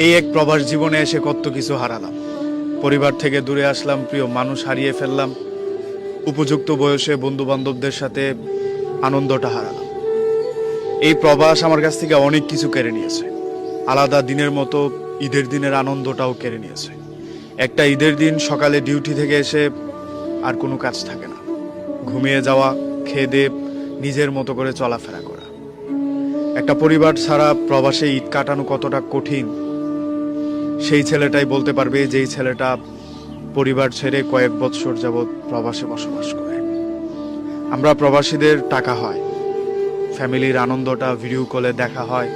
এই এক প্রবাস জীবনে এসে কত কিছু হারালাম। পরিবার থেকে দূরে আসলাম, প্রিয় মানুষ হারিয়ে ফেললাম, উপযুক্ত বয়সে বন্ধু বান্ধবদের সাথে আনন্দটা হারালাম। এই প্রবাস আমার কাছ থেকে অনেক কিছু কেড়ে নিয়েছে। আলাদা দিনের মতো ঈদের দিনের আনন্দটাও কেড়ে নিয়েছে। একটা ঈদের দিন সকালে ডিউটি থেকে এসে আর কোনো কাজ থাকে না, ঘুমিয়ে যাওয়া, খেয়ে দিয়ে নিজের মতো করে চলাফেরা করা। একটা পরিবার ছাড়া প্রবাসে ঈদ কাটানো কতটা কঠিন সেই ছেলেটাই বলতে পারবে, যেই ছেলেটা পরিবার ছেড়ে কয়েক বৎসর যাবৎ প্রবাসে বসবাস করে। আমরা প্রবাসীদের টাকা হয়, ফ্যামিলির আনন্দটা ভিডিও কলে দেখা হয়,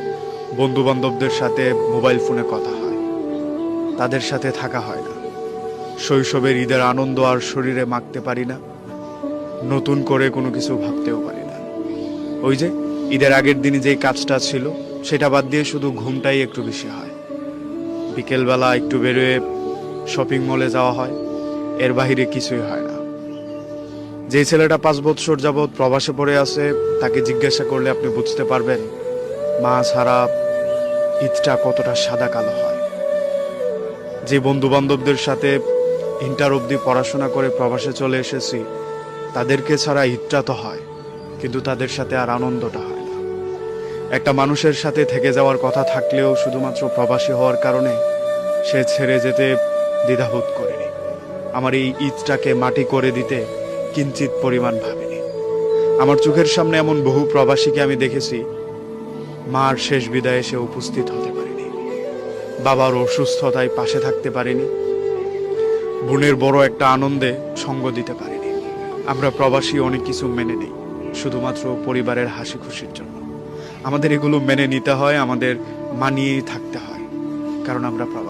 বন্ধু বান্ধবদের সাথে মোবাইল ফোনে কথা হয়, তাদের সাথে থাকা হয় না। শৈশবের ঈদের আনন্দ আর শরীরে মাখতে পারি না, নতুন করে কোনো কিছু ভাবতেও পারি না। ওই যে ঈদের আগের দিনে যেই কাজটা ছিল সেটা বাদ দিয়ে শুধু ঘুমটাই একটু বেশি হয়। বিকেলবেলা একটু বেরোয় শপিং মলে যাওয়া হয়, এর বাহিরে কিছুই হয় না। যে ছেলেটা 5 বৎসর যাবৎ প্রবাসে পড়ে আছে, তাকে জিজ্ঞাসা করলে আপনি বুঝতে পারবেন মা ছাড়া ঈদটা কতটা সাদা কালো হয়। যে বন্ধু বান্ধবদের সাথে ইন্টার অবধি পড়াশোনা করে প্রবাসে চলে এসেছি, তাদেরকে ছাড়া ঈদটা তো হয়, কিন্তু তাদের সাথে আর আনন্দটা হয় না। একটা মানুষের সাথে থেকে যাওয়ার কথা থাকলেও শুধুমাত্র প্রবাসী হওয়ার কারণে সে ছেড়ে যেতে দ্বিধাবোধ করেনি। আমার এই ঈদটাকে মাটি করে দিতে কিঞ্চিত পরিমাণ ভাবিনি। আমার চোখের সামনে এমন বহু প্রবাসীকে আমি দেখেছি, মার শেষ বিদায়ে সে উপস্থিত হতে পারেনি, বাবার অসুস্থতায় পাশে থাকতে পারেনি, বোনের বড় একটা আনন্দে সঙ্গ দিতে পারেনি। আমরা প্রবাসী অনেক কিছু মেনে নেই শুধুমাত্র পরিবারের হাসি খুশির জন্য। আমাদের এগুলো মেনে নিতে হয়, আমাদের মানিয়েই থাকতে হয়, কারণ আমরা প্রবাসী।